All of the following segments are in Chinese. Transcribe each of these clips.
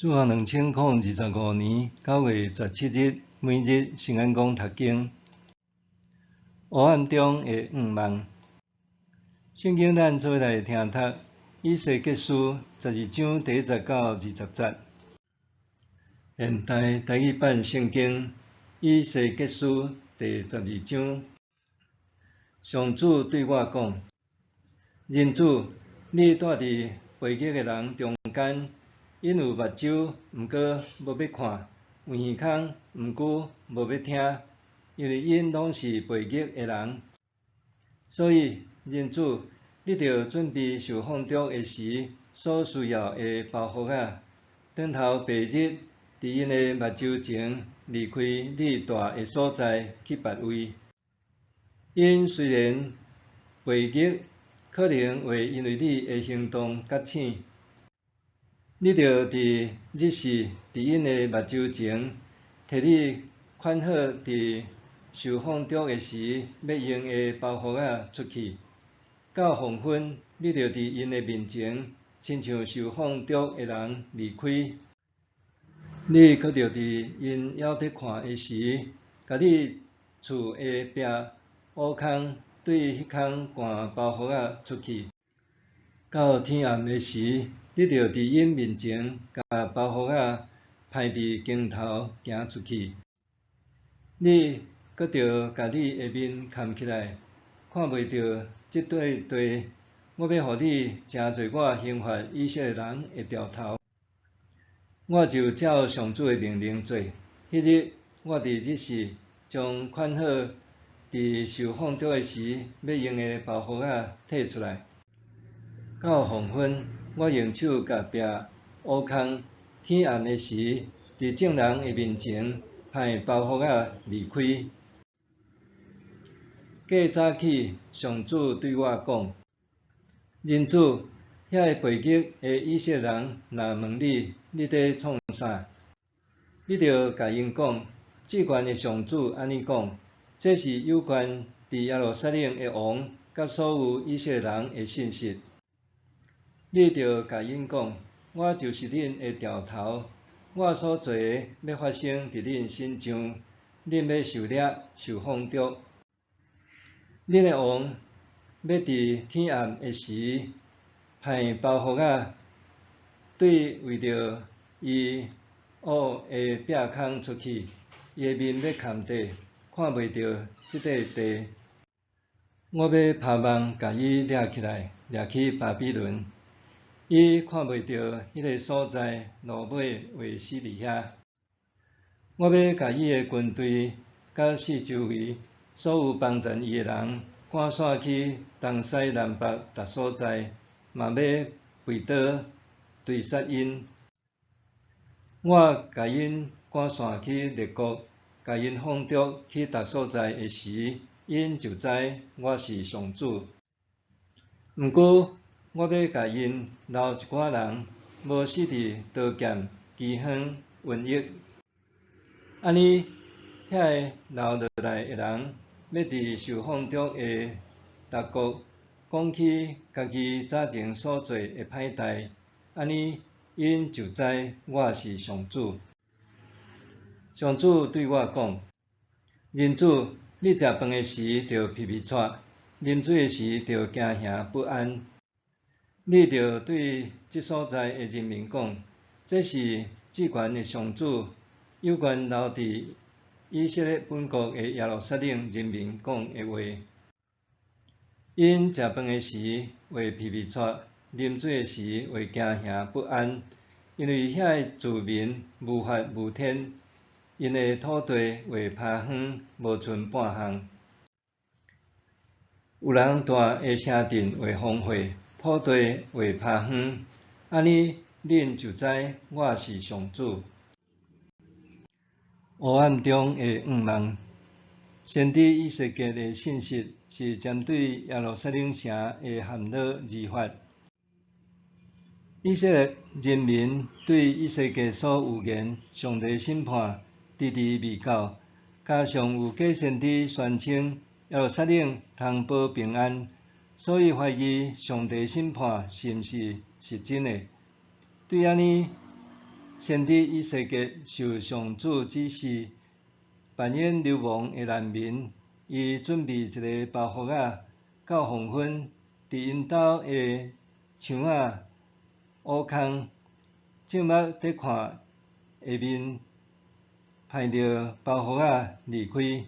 主后2025年9月17日，每日圣安宫读经。黑暗中的愿望。圣经咱做来听读，以西结书12章第10到20节。现代台语版圣经以西结书第12章。上主对我讲：人子，你住伫悖逆的人中间，因有目睭，毋过无要看；有耳孔，毋过无要听，因为因拢是悖逆的人。所以，人子，你着准备受放逐的时所需要的包袱仔，转头白日，伫因的目睭前离开你住的所在，去别位。因虽然悖逆，可能会因为你的行动觉醒。你着伫日时，伫因的目睭前，摕你款好伫受放逐的时要用的包袱仔出去。到黄昏，你着伫因的面前，亲像受放逐的人离开。你搁着伫因还伫看的时，甲你厝的壁挖空，对迄空掼包袱仔出去。到天暗的时，你着伫因面前，甲包袱仔徛伫镜头行出去。你搁着甲你的面藏起来，看袂到即块地。我要互你真侪我刑罚以色列人的兆头。我就照上主的命令做。迄日，我伫日时将款好伫受放逐的时要用的包袱仔摕出来。到黄昏，我用手甲壁挖空。天暗的时，伫众人的面前徛包袱仔离开。过早起，上主对我讲：人子，遐个悖逆的以色列人若问你，你伫创啥？你着甲因讲：至高的上主安尼讲，这是有关伫耶路撒冷的王甲所有以色列人的信息。你着甲因讲：我就是恁的兆头，我所做的要发生伫恁身上，恁要受掠、受放逐。恁的王要伫天暗的时徛包袱仔，对为着伊挖的壁孔出去，伊的面要坎底，看袂到即块地。我要拍网甲伊掠起来，掠去巴比伦。伊看袂到迄个所在，落尾会死伫遐。我要甲伊的军队甲四周围所有帮衬伊的人赶散去东西南北逐所在，嘛要背刀追杀因。我甲因赶散去列国，甲因放逐去逐所在的时，因就知我是上主。毋过，我要甲因留一寡人，无死伫刀剑、饥荒、瘟疫。安尼，遐个留落来的人，要伫受放逐的逐国讲起家己早前所做的歹代，安尼因就知我是上主。上主对我讲：人子，你食饭的时着皮皮喘，啉水的时着惊吓不安。你着对即所在的人民讲，这是至高的上主有关留伫以色列本国的耶路撒冷人民讲的话。因食饭的时会皮皮喘，啉水的时会惊吓不安，因为遐个子民无法无天，因的土地会趴荒，无剩半项。有人住的城镇会荒废，土地会趴荒。安尼，恁就知我是上主。黑暗中的愿望。先知以西结的信息是针对耶路撒冷城的含恼而发。以色列人民对以西结所预言上帝审判迟迟未到，加上有假先知宣称耶路撒冷通保平安，所以怀疑上帝审判是毋是实真的。对安尼先知以西结受上主指示，扮演流亡的难民，伊准备一个包袱仔，到黄昏，伫因兜的墙仔挖空，正目伫看下面，派着包袱仔离开。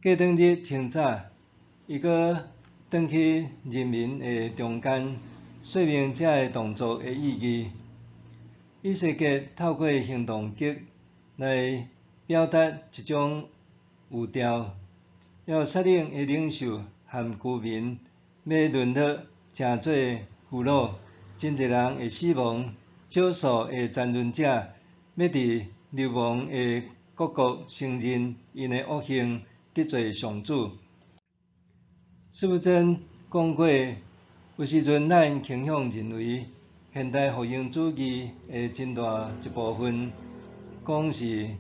过当日清早，伊阁转去人民的中间，说明这个动作的意义。以西结透过行动剧来表达一种语调，约率领的领袖和居民要沦落，成做俘虏，真侪人会死亡，少数的残存者要伫流亡的各国承认因的恶行，得罪上主。师父真讲过，有时阵咱倾向认为，现代福音主义的真大一部分，讲是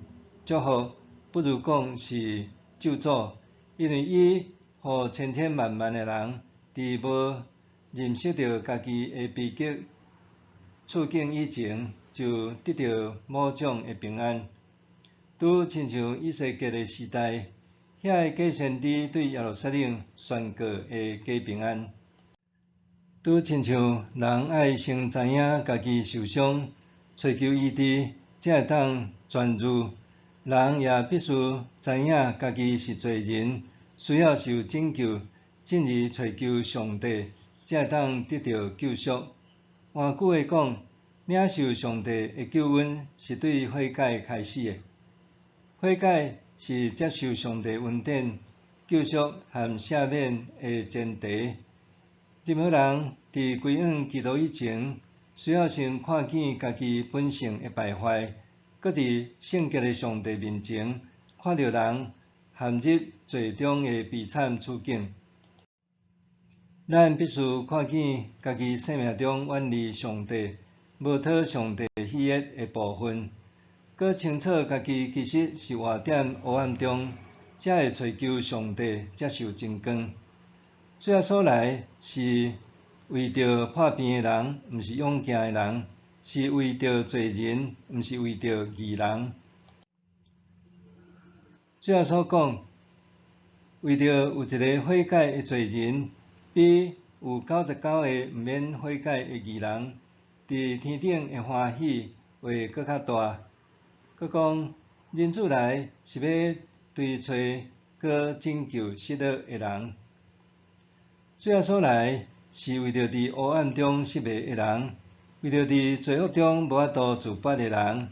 祝福，不如讲是咒诅，因为伊互千千万万的人，伫无认识到家己的悲剧处境以前，就得到某种的平安。拄亲像以西结的时代，遐个假先知对耶路撒冷宣告的假平安。拄亲像人爱先知影家己受伤，寻求医治，才会当痊愈。人也必须知影家己是罪人，需要受拯救，进而寻求上帝，才会当得到救赎。换句话讲，领受上帝的救恩是对悔改开始的。悔改是接受上帝恩典、救赎和赦免的前提。任何人伫归向基督以前，需要先看见家己本性的败坏，搁伫圣洁的上帝面前，看到人陷入罪中的悲惨处境。咱必须看见家己生命中远离上帝、无讨上帝喜悦的部分，搁清楚家己其实是活踮黑暗中，才会寻求上帝接受真光。主耶稣来是为着破病的人，毋是勇健的人；是为着罪人，毋是为着义人。主耶稣讲，为着有一个悔改的罪人，比有99个毋免悔改的义人，伫天顶的欢喜会搁较大。佮讲，人子来是要追找佮拯救失落的人。主耶稣来是为着伫黑暗中失迷的人，为着伫罪恶中无法度自拔的人，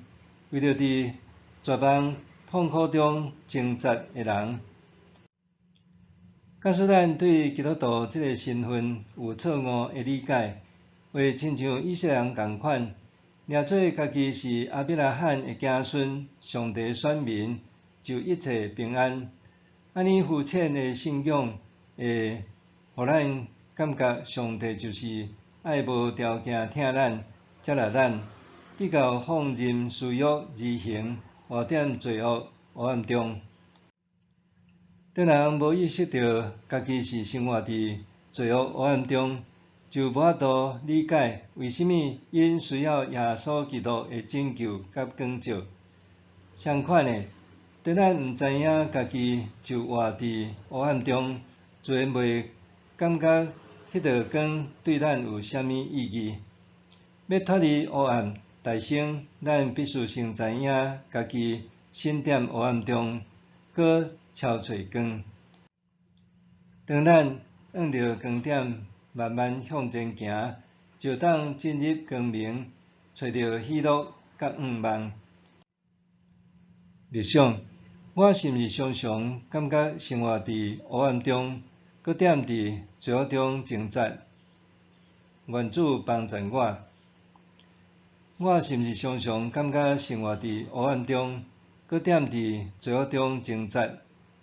为着伫绝望痛苦中挣扎的人。假使咱对基督徒这个身份有错误的理解，会亲像以色列人同款，认做家己是亚伯拉罕的子孙，上帝的选民，就一切平安。安尼肤浅的信仰会互咱感觉上帝就是爱无条件疼咱、接纳咱，直到放任私欲而行，活踮罪恶黑暗中。当人无意识到家己是生活伫罪恶黑暗中，就无法度理解为什么因需要耶稣基督的拯救甲光照。相反的，当咱毋知影家己就活伫黑暗中，自然袂感觉迄道光对咱有啥物意义。要脱离黑暗，大生咱必须先知影家己身踮黑暗中，搁超找光。当咱按着光点慢慢向前行，就当进入光明，找到喜乐甲盼望。默想，我是毋是常常感觉生活伫黑暗中，搁踮伫罪恶中挣扎？愿主帮助我。我是毋是常常感觉生活伫黑暗中，搁踮伫罪恶中挣扎？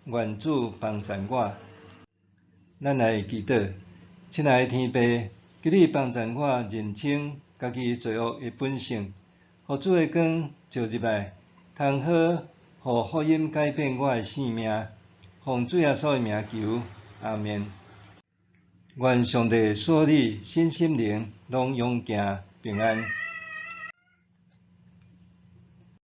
愿主帮助我。咱来祈祷，亲爱的天父，求你帮助我认清家己罪恶的本性，互主的光照入来，通好互福音改变我的性命。奉主耶稣的名求，阿们。愿上帝所有你身心灵拢永行平安。